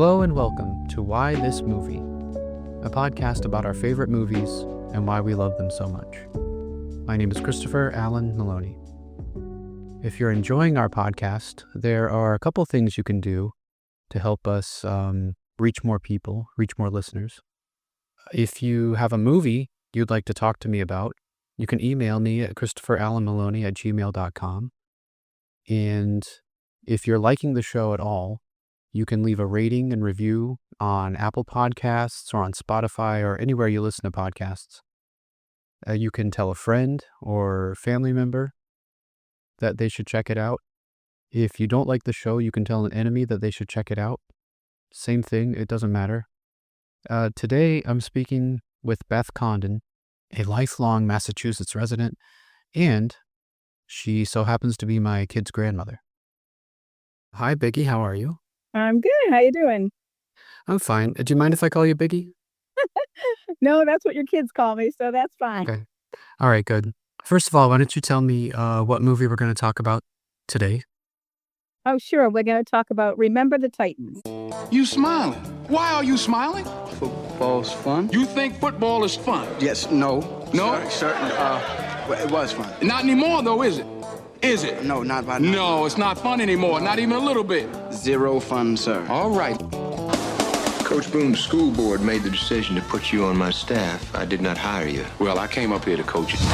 Hello and welcome to Why This Movie, a podcast about our favorite movies and why we love them so much. My name is Christopher Allen Maloney. If you're enjoying our podcast, there are a couple things you can do to help us reach more people, reach more listeners. If you have a movie you'd like to talk to me about, you can email me at christopherallenmaloney@gmail.com. And if you're liking the show at all, you can leave a rating and review on Apple Podcasts or on Spotify or anywhere you listen to podcasts. You can tell a friend or family member that they should check it out. If you don't like the show, you can tell an enemy that they should check it out. Same thing, it doesn't matter. Today, I'm speaking with Beth Condon, a lifelong Massachusetts resident, and she so happens to be my kid's grandmother. Hi, Biggie, how are you? I'm good. How you doing? I'm fine. Do you mind if I call you Biggie? No, that's what your kids call me, so that's fine. Okay. All right, good. First of all, why don't you tell me what movie we're going to talk about today? Oh, sure. We're going to talk about Remember the Titans. You smiling? Why are you smiling? Football's fun? You think football is fun? Yes, no. No? Certain, well, it was fun. Not anymore, though, is it? Is it? No, not by now. No, it's not fun anymore. Not even a little bit. Zero fun, sir. All right. Coach Boone's school board made the decision to put you on my staff. I did not hire you. Well, I came up here to coach you. I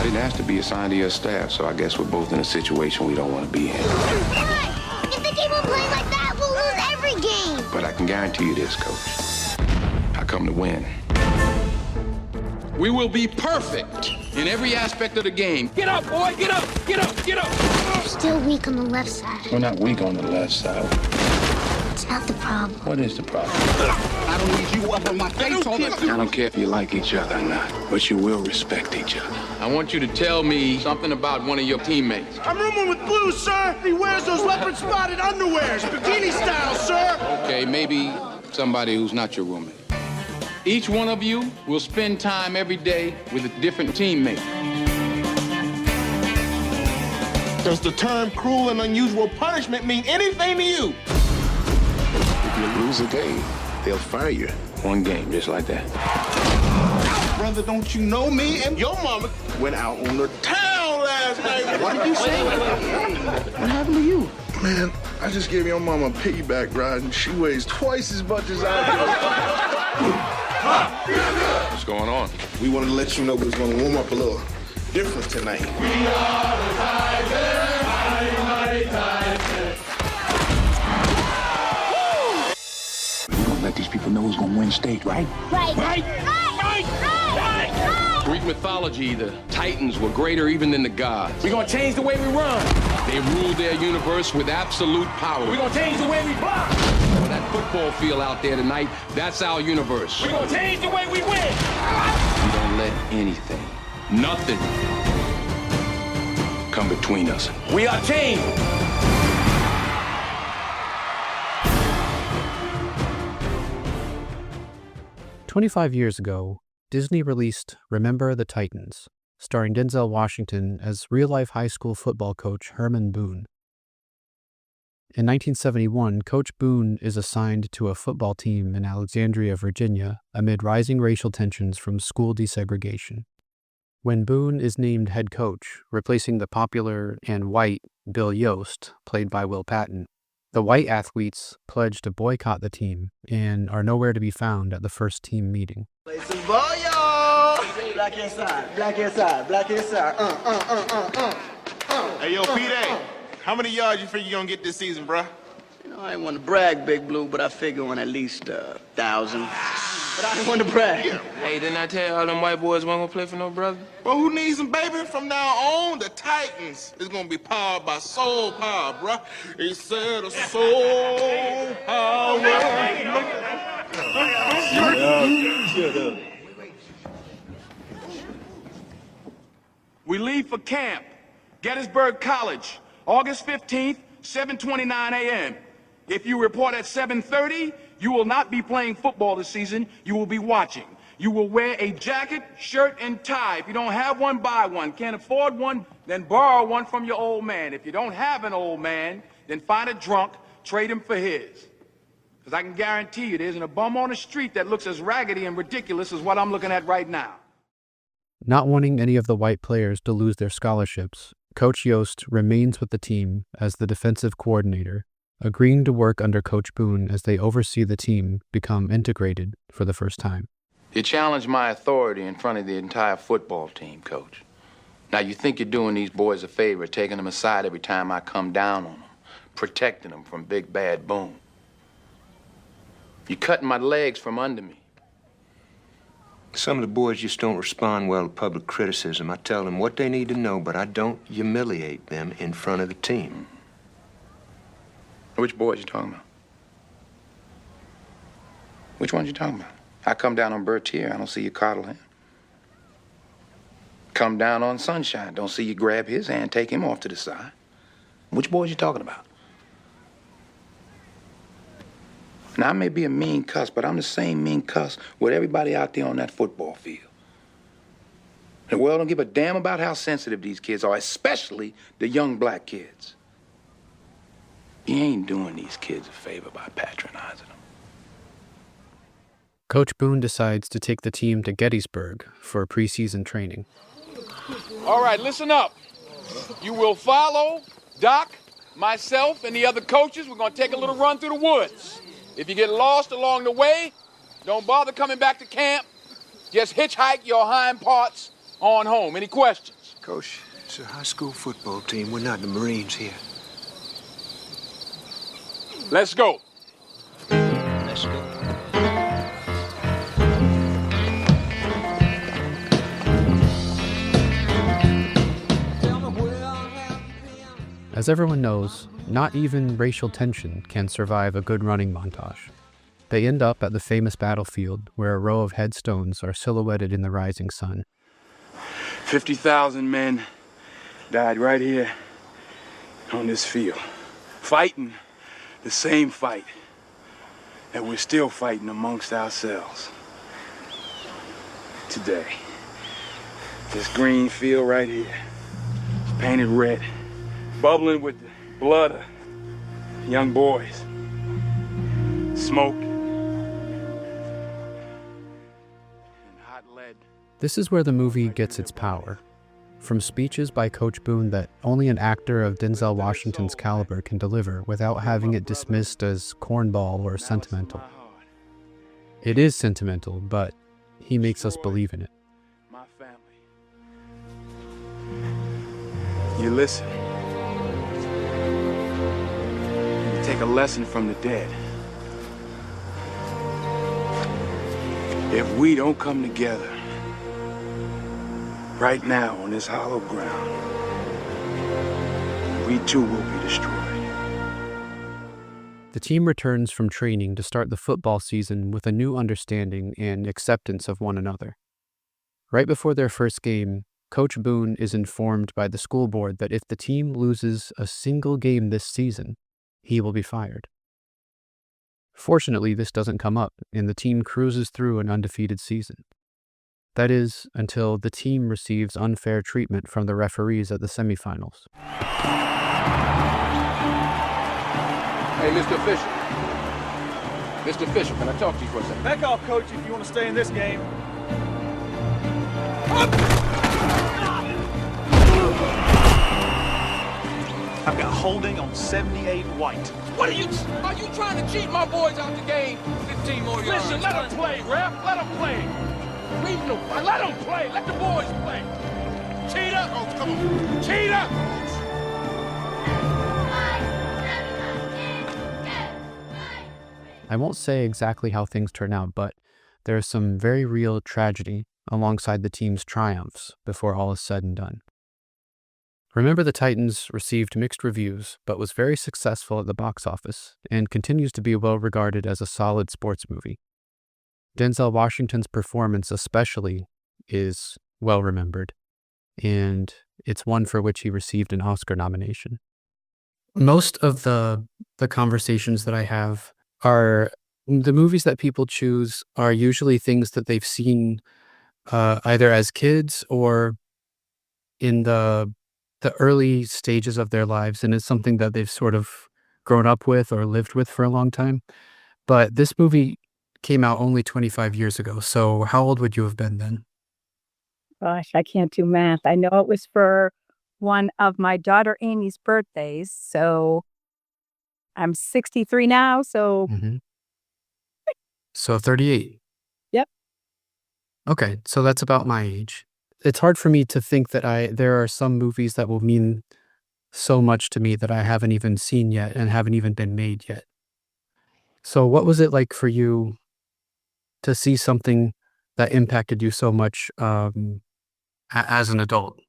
didn't ask to be assigned to your staff, so I guess we're both in a situation we don't want to be in. What? If they keep on playing like that, we'll lose every game. But I can guarantee you this, Coach. I come to win. We will be perfect in every aspect of the game. Get up, boy! Get up! Get up! Get up! You're still weak on the left side. We're not weak on the left side. It's not the problem. What is the problem? I don't need you up on my face all the time. I don't care if you like each other or not, but you will respect each other. I want you to tell me something about one of your teammates. I'm rooming with Blue, sir. He wears those leopard-spotted underwears, bikini style, sir. Okay, maybe somebody who's not your roommate. Each one of you will spend time every day with a different teammate. Does the term cruel and unusual punishment mean anything to you? If you lose a game, they'll fire you. One game, just like that. Brother, don't you know me? And your mama went out on the town last night. What did you say? What happened to you? Man, I just gave your mama a piggyback ride and she weighs twice as much as I do. What's going on? We wanted to let you know we was going to warm up a little different tonight. We are the Titans, mighty Titans. We're gonna let these people know who's gonna win state, right? Right. Right? Greek mythology, the Titans were greater even than the gods. We're gonna change the way we run. They ruled their universe with absolute power. We're gonna change the way we block. That football field out there tonight, that's our universe. We're gonna change the way we win. We don't let anything, nothing, come between us. We are team. 25 years ago, Disney released Remember the Titans, starring Denzel Washington as real-life high school football coach Herman Boone. In 1971, Coach Boone is assigned to a football team in Alexandria, Virginia, amid rising racial tensions from school desegregation. When Boone is named head coach, replacing the popular and white Bill Yost, played by Will Patton, the white athletes pledge to boycott the team and are nowhere to be found at the first team meeting. Play some ball, y'all. Black inside, black inside, black inside. Hey, yo, P-Day. How many yards you figure you gonna get this season, bruh? You know, I ain't want to brag, Big Blue, but I figure on at least 1,000. But I didn't want to brag. Yeah. Hey, didn't I tell you all them white boys weren't gonna play for no brother? Well, who needs them, baby? From now on, the Titans is gonna be powered by soul power, bruh. He said a soul power. We leave for camp, Gettysburg College, August 15th, 7:29 a.m. If you report at 7:30, you will not be playing football this season. You will be watching. You will wear a jacket, shirt, and tie. If you don't have one, buy one. Can't afford one, then borrow one from your old man. If you don't have an old man, then find a drunk, trade him for his. Because I can guarantee you there isn't a bum on the street that looks as raggedy and ridiculous as what I'm looking at right now. Not wanting any of the white players to lose their scholarships, Coach Yost remains with the team as the defensive coordinator, agreeing to work under Coach Boone as they oversee the team become integrated for the first time. You challenge my authority in front of the entire football team, Coach. Now, you think you're doing these boys a favor, taking them aside every time I come down on them, protecting them from Big Bad Boone. You're cutting my legs from under me. Some of the boys just don't respond well to public criticism. I tell them what they need to know, but I don't humiliate them in front of the team. Which boys you talking about? Which ones you talking about? I come down on Bertier, I don't see you coddle him. Come down on Sunshine, don't see you grab his hand, take him off to the side. Which boys you talking about? Now, I may be a mean cuss, but I'm the same mean cuss with everybody out there on that football field. The world don't give a damn about how sensitive these kids are, especially the young black kids. You ain't doing these kids a favor by patronizing them. Coach Boone decides to take the team to Gettysburg for preseason training. All right, listen up. You will follow Doc, myself, and the other coaches. We're going to take a little run through the woods. If you get lost along the way, don't bother coming back to camp. Just hitchhike your hind parts on home. Any questions? Coach, it's a high school football team. We're not the Marines here. Let's go. Let's go. As everyone knows, not even racial tension can survive a good running montage. They end up at the famous battlefield where a row of headstones are silhouetted in the rising sun. 50,000 men died right here on this field, fighting the same fight that we're still fighting amongst ourselves today. This green field right here, painted red, bubbling with the blood of young boys. Smoke and hot lead. This is where the movie gets its power. From speeches by Coach Boone that only an actor of Denzel Washington's caliber can deliver without having it dismissed as cornball or sentimental. It is sentimental, but he makes us believe in it. My family. You listen. You take a lesson from the dead. If we don't come together right now on this hollow ground, we too will be destroyed. The team returns from training to start the football season with a new understanding and acceptance of one another. Right before their first game, Coach Boone is informed by the school board that if the team loses a single game this season, he will be fired. Fortunately, this doesn't come up, and the team cruises through an undefeated season. That is, until the team receives unfair treatment from the referees at the semifinals. Hey, Mr. Official. Mr. Official, can I talk to you for a second? Back off, Coach, if you want to stay in this game. I've got holding on 78 white. What are you trying to cheat my boys out the game? 15 more yards. Listen, let them play, ref. Let them play. Let them play. Let the boys play. Cheetah. Oh, come on. Cheetah. I won't say exactly how things turn out, but there is some very real tragedy alongside the team's triumphs before all is said and done. Remember the Titans received mixed reviews, but was very successful at the box office and continues to be well regarded as a solid sports movie. Denzel Washington's performance especially is well remembered, and it's one for which he received an Oscar nomination. Most of the conversations that I have are The movies that people choose are usually things that they've seen either as kids or in the early stages of their lives, and it's something that they've sort of grown up with or lived with for a long time. But this movie came out only 25 years ago, so how old would you have been then? Gosh, I can't do math. I know it was for one of my daughter Amy's birthdays, so I'm 63 now, so Mhm. So 38. yep. Okay, so that's about my age. It's hard for me to think that there are some movies that will mean so much to me that I haven't even seen yet and haven't even been made yet. So what was it like for you to see something that impacted you so much, as an adult?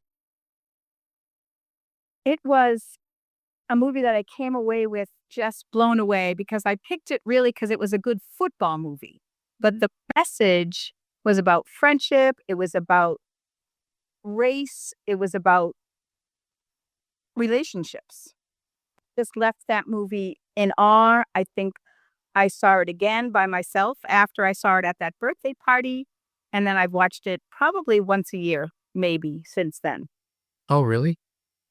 It was a movie that I came away with just blown away because I picked it really because it was a good football movie. But the message was about friendship, it was about race, it was about relationships. Just left that movie in awe. I think I saw it again by myself after I saw it at that birthday party, and then I've watched it probably once a year, maybe since then. Oh, really?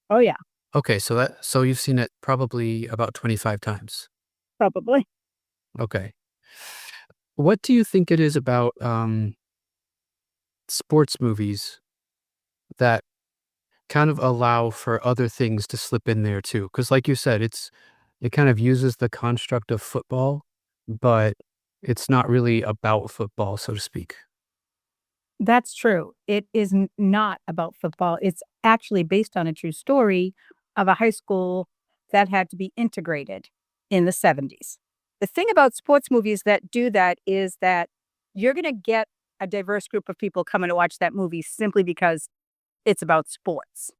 Oh, yeah, Okay, so you've seen it probably about 25 times. probably. Okay. What do you think it is about, sports movies that kind of allow for other things to slip in there too? Because, like you said, it kind of uses the construct of football, but it's not really about football, so to speak. That's true. It is not about football. It's actually based on a true story of a high school that had to be integrated in the 70s. The thing about sports movies that do that is that you're going to get a diverse group of people coming to watch that movie simply because it's about sports.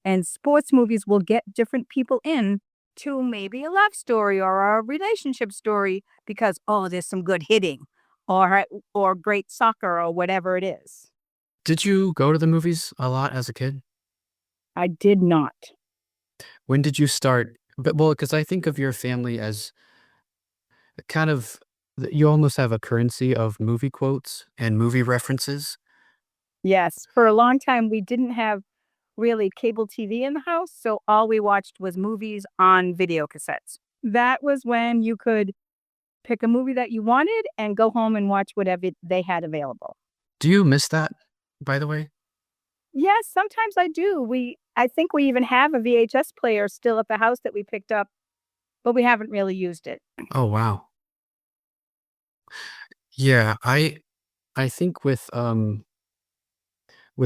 And sports movies will get different people in to maybe a love story or a relationship story because, oh, there's some good hitting or great soccer or whatever it is. Did you go to the movies a lot as a kid? I did not. When did you start? But well, because I think of your family as kind of you almost have a currency of movie quotes and movie references. Yes, for a long time, we didn't have really cable TV in the house, so all we watched was movies on video cassettes. That was when you could pick a movie that you wanted and go home and watch whatever they had available. Do you miss that, by the way? Yes, sometimes I do. I think we even have a VHS player still at the house that we picked up, but we haven't really used it. Oh, wow. Yeah, I think with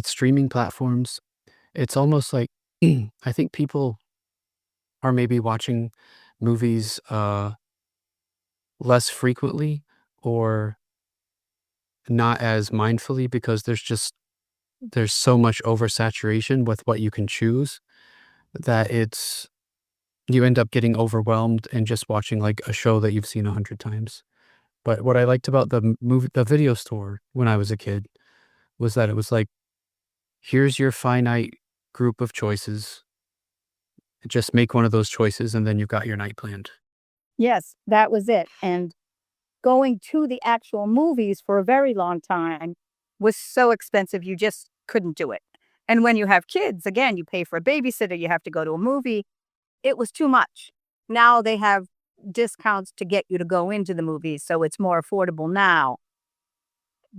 streaming platforms, it's almost like I think people are maybe watching movies less frequently or not as mindfully because there's so much oversaturation with what you can choose that you end up getting overwhelmed and just watching like a show that you've seen 100 times. But what I liked about the video store when I was a kid was that it was like, here's your finite group of choices. Just make one of those choices and then you've got your night planned. Yes, that was it. And going to the actual movies for a very long time was so expensive, you just couldn't do it. And when you have kids, again, you pay for a babysitter, you have to go to a movie. It was too much. Now they have discounts to get you to go into the movies, so it's more affordable now.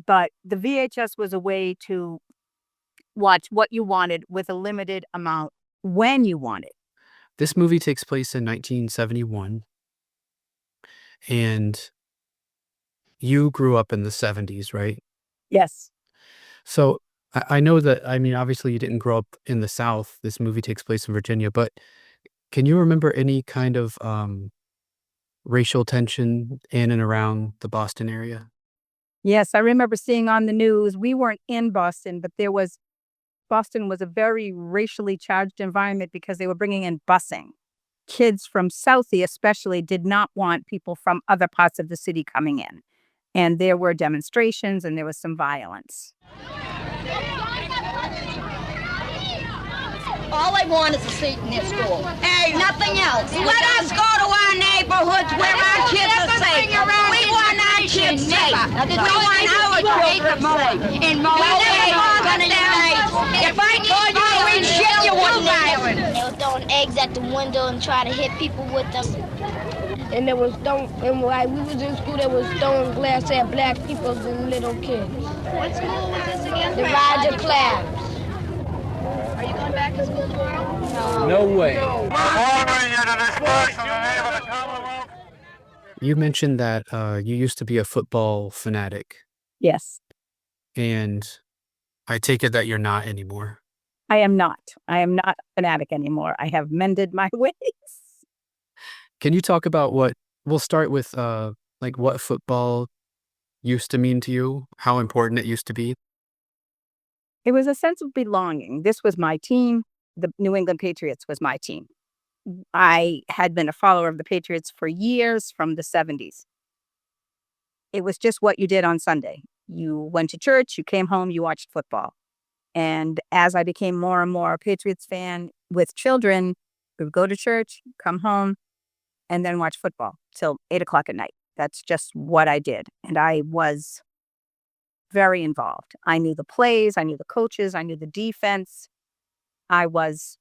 But the VHS was a way to watch what you wanted with a limited amount when you wanted. This movie takes place in 1971, and you grew up in the 70s, right? Yes. So I know that, I mean, obviously you didn't grow up in the South. This movie takes place in Virginia, but can you remember any kind of racial tension in and around the Boston area? Yes, I remember seeing on the news, we weren't in Boston, but Boston was a very racially charged environment because they were bringing in busing. Kids from Southie especially did not want people from other parts of the city coming in. And there were demonstrations and there was some violence. All I want is a seat in this school. Hey, nothing else. Let us go to our neighborhoods where our kids are safe. it safe. We want our children safe. And more gonna say, if I told you to eat shit, you wouldn't eat it. They were throwing eggs at the window and trying to hit people with them. And there was like we was in school, there was throwing glass at black people and little kids. What school was this again? The Roger Claps. Are you going back to school tomorrow? No way. You mentioned that you used to be a football fanatic, Yes, and I take it that you're not anymore. I am not. I am not a fanatic anymore. I have mended my ways. Can you talk about we'll start with like what football used to mean to you, how important it used to be? It was a sense of belonging. This was my team. The New England Patriots was my team. I had been a follower of the Patriots for years from the 70s. It was just what you did on Sunday. You went to church, you came home, you watched football. And as I became more and more a Patriots fan with children, we would go to church, come home, and then watch football till 8 o'clock at night. That's just what I did. And I was very involved. I knew the plays, I knew the coaches, I knew the defense. I was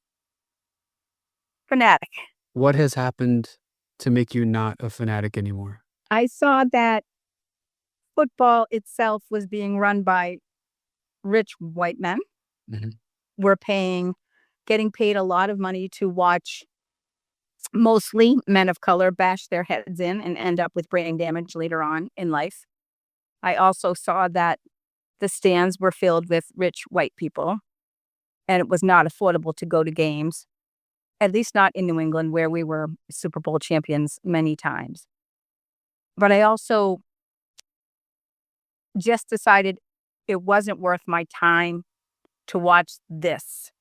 fanatic. What has happened to make you not a fanatic anymore? I saw that football itself was being run by rich white men. Mhm. We're getting paid a lot of money to watch mostly men of color bash their heads in and end up with brain damage later on in life. I also saw that the stands were filled with rich white people, and it was not affordable to go to games, at least not in New England, where we were Super Bowl champions many times. But I also just decided it wasn't worth my time to watch this.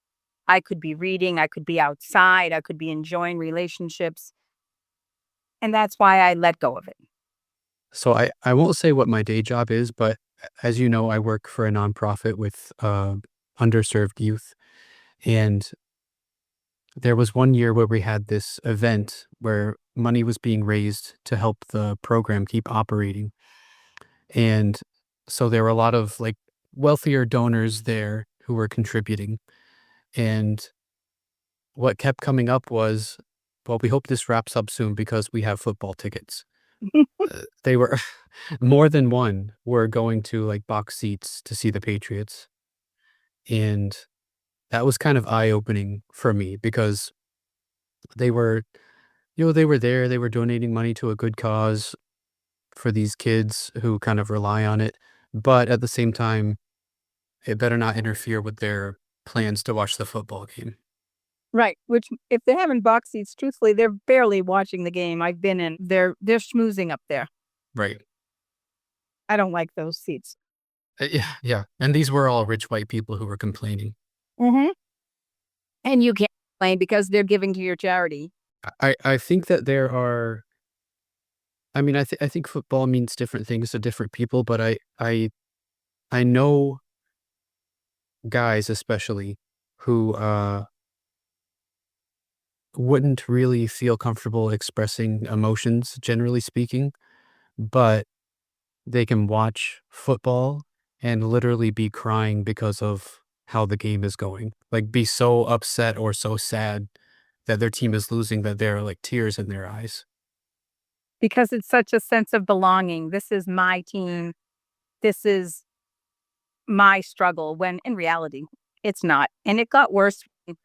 I could be reading, I could be outside, I could be enjoying relationships. And that's why I let go of it. So I won't say what my day job is, but as you know, I work for a nonprofit with underserved youth. And there was one year where we had this event where money was being raised to help the program keep operating. And so there were a lot of like wealthier donors there who were contributing. And what kept coming up was, well, we hope this wraps up soon because we have football tickets. They were more than one were going to like box seats to see the Patriots. And that was kind of eye-opening for me because they were, they were there, they were donating money to a good cause for these kids who kind of rely on it. But at the same time, it better not interfere with their plans to watch the football game. Right. Which, if they're having box seats, truthfully, they're barely watching the game. I've been in. They're schmoozing up there. Right. I don't like those seats. Yeah, yeah. And these were all rich white people who were complaining. Mm-hmm. And you can't complain because they're giving to your charity. I think that there are. I mean, I think football means different things to different people, but I know guys especially who wouldn't really feel comfortable expressing emotions, generally speaking, but they can watch football and literally be crying because of how the game is going. Like, be so upset or so sad that their team is losing that there are like tears in their eyes. Because it's such a sense of belonging. This is my team. This is my struggle, when in reality, it's not. And it got worse when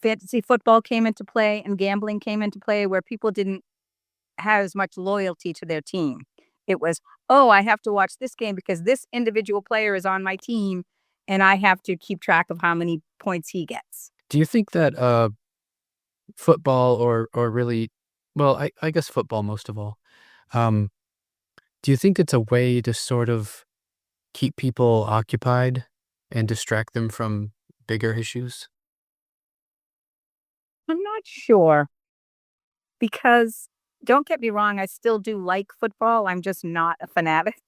fantasy football came into play and gambling came into play, where people didn't have as much loyalty to their team. It was, oh, I have to watch this game because this individual player is on my team and I have to keep track of how many points he gets. Do you think that football or really, well, I guess football most of all, um, do you think it's a way to sort of keep people occupied and distract them from bigger issues? I'm not sure because, don't get me wrong, I still do like football. I'm just not a fanatic.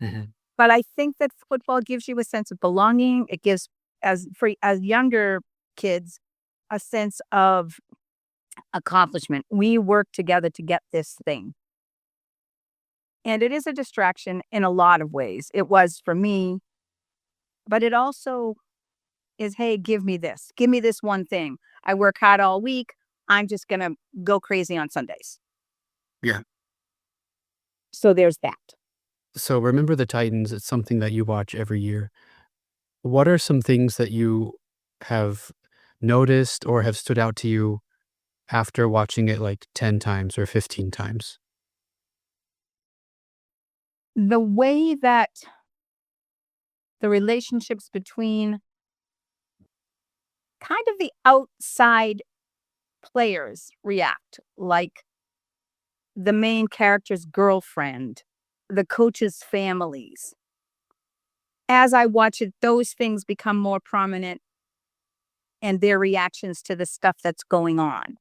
Mhm. But I think that football gives you a sense of belonging. It gives, as younger kids, a sense of accomplishment. We work together to get this thing. And it is a distraction in a lot of ways. It was for me, but it also is, hey, give me this. Give me this one thing. I work hard all week. I'm just going to go crazy on Sundays. Yeah. So there's that. So Remember the Titans, it's something that you watch every year. What are some things that you have noticed or have stood out to you after watching it like 10 times or 15 times? The way that the relationships between kind of the outside players react, like the main character's girlfriend, the coach's families. As I watch it, those things become more prominent and their reactions to the stuff that's going on.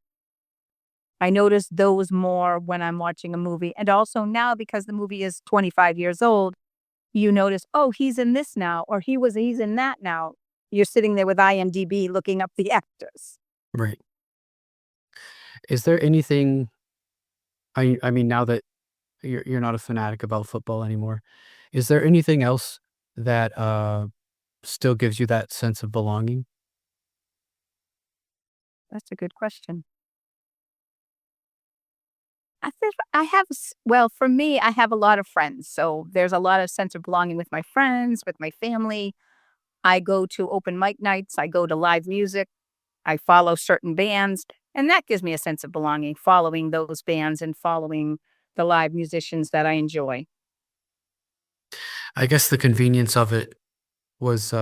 I notice those more when I'm watching a movie. And also now, because the movie is 25 years old, you notice, oh, he's in this now, or he's in that now. You're sitting there with IMDb looking up the actors. Right. Is there anything, I mean, now that you're not a fanatic about football anymore, is there anything else that still gives you that sense of belonging? That's a good question. I think I have, well, for me, I have a lot of friends. So there's a lot of sense of belonging with my friends, with my family. I go to open mic nights. I go to live music. I follow certain bands. And that gives me a sense of belonging, following those bands and following the live musicians that I enjoy. I guess the convenience of it was,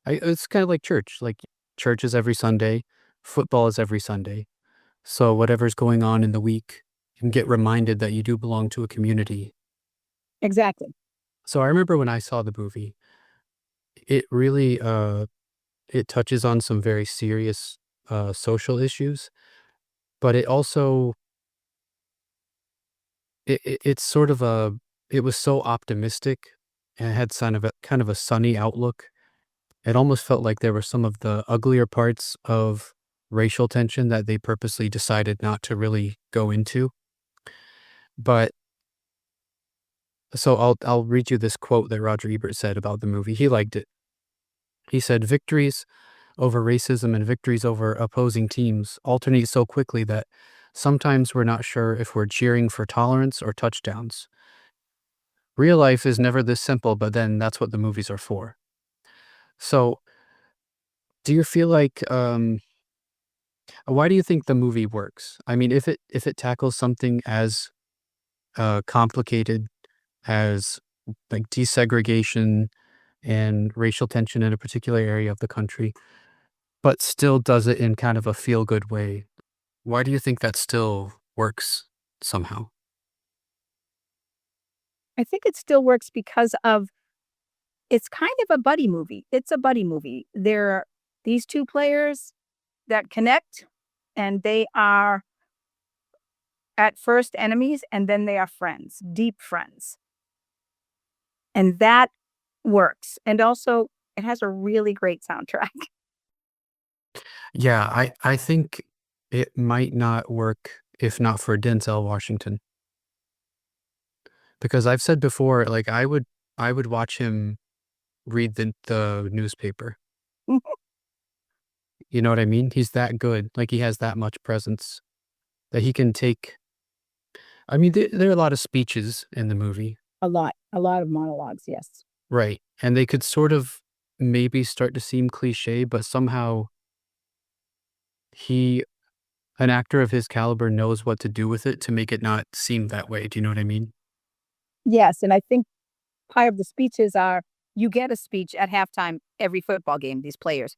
it's kind of like church. Like church is every Sunday, football is every Sunday. So whatever's going on in the week, you can get reminded that you do belong to a community. Exactly. So I remember when I saw the movie, it really it touches on some very serious social issues, but it also it's sort of it was so optimistic and it had kind of a sunny outlook. It almost felt like there were some of the uglier parts of racial tension that they purposely decided not to really go into. But so I'll read you this quote that Roger Ebert said about the movie. He liked it. He said, "Victories over racism and victories over opposing teams alternate so quickly that sometimes we're not sure if we're cheering for tolerance or touchdowns. Real life is never this simple, but then that's what the movies are for." So, do you feel like why do you think the movie works? I mean, if it tackles something as complicated as like desegregation and racial tension in a particular area of the country, but still does it in kind of a feel good way, why do you think that still works somehow? I think it still works because of it's kind of a buddy movie. It's a buddy movie. There are these two players that connect, and they are at first enemies, and then they are friends, deep friends. And that works. And also, it has a really great soundtrack. Yeah, I think it might not work if not for Denzel Washington. Because I've said before, like I would watch him read the newspaper. You know what I mean? He's that good. Like he has that much presence that he can take. I mean, there are a lot of speeches in the movie, A lot of monologues, yes. right? And they could sort of maybe start to seem cliche, but somehow he, an actor of his caliber, knows what to do with it to make it not seem that way. Do you know what I mean? Yes, and I think part of the speeches are you get a speech at halftime every football game, these players.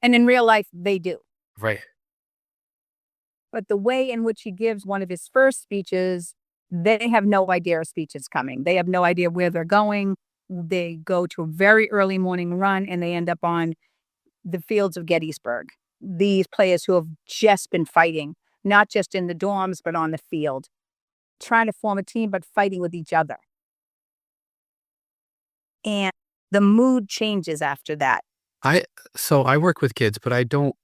And in real life, they do. Right. But the way in which he gives one of his first speeches, they have no idea a speech is coming. They have no idea where they're going. They go to a very early morning run and they end up on the fields of Gettysburg. These players who have just been fighting, not just in the dorms, but on the field, trying to form a team, but fighting with each other. And the mood changes after that. I so I work with kids, but I don't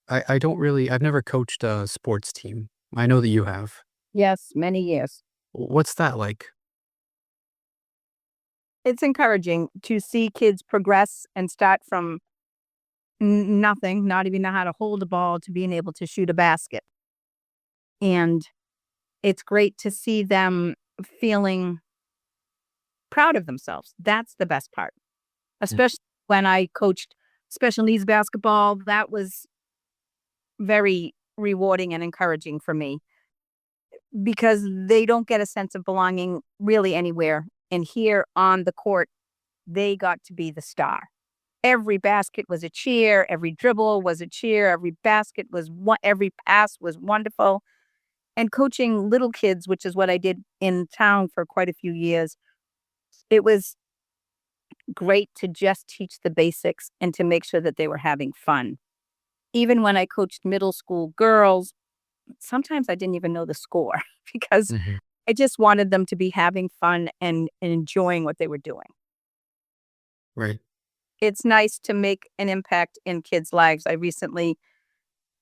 really I've never coached a sports team. I know that you have. Yes, many years. What's that like? It's encouraging to see kids progress and start from nothing, not even know how to hold a ball, to being able to shoot a basket. And it's great to see them feeling proud of themselves. That's the best part, Mm. especially when I coached special needs basketball. That was very rewarding and encouraging for me because they don't get a sense of belonging really anywhere. And here on the court, they got to be the star. Every basket was a cheer, every dribble was a cheer, every basket was every pass was wonderful. And coaching little kids, which is what I did in town for quite a few years, it was great to just teach the basics and to make sure that they were having fun. Even when I coached middle school girls, sometimes I didn't even know the score because Mhm. I just wanted them to be having fun and enjoying what they were doing. Right. It's nice to make an impact in kids' lives. I recently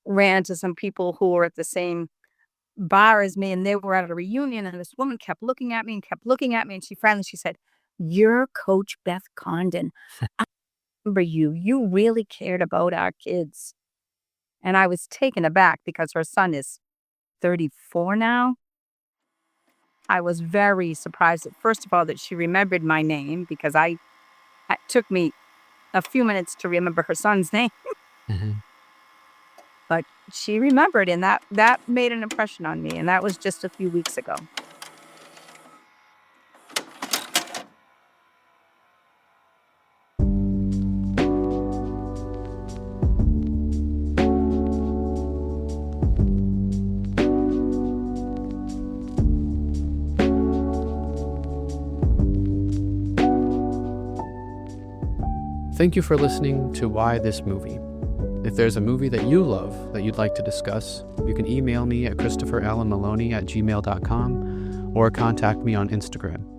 ran into some people who were at the same bar as me, and they were at a reunion, and this woman kept looking at me and kept looking at me, and she said, "You're Coach Beth Condon. I remember you. You really cared about our kids." And I was taken aback because her son is 34 now. I was very surprised that, first of all, that she remembered my name because it took me a few minutes to remember her son's name, Mhm. but she remembered, and that made an impression on me, and that was just a few weeks ago. Thank you for listening to Why This Movie. If there's a movie that you love that you'd like to discuss, you can email me at christopherallenmaloney@gmail.com or contact me on Instagram.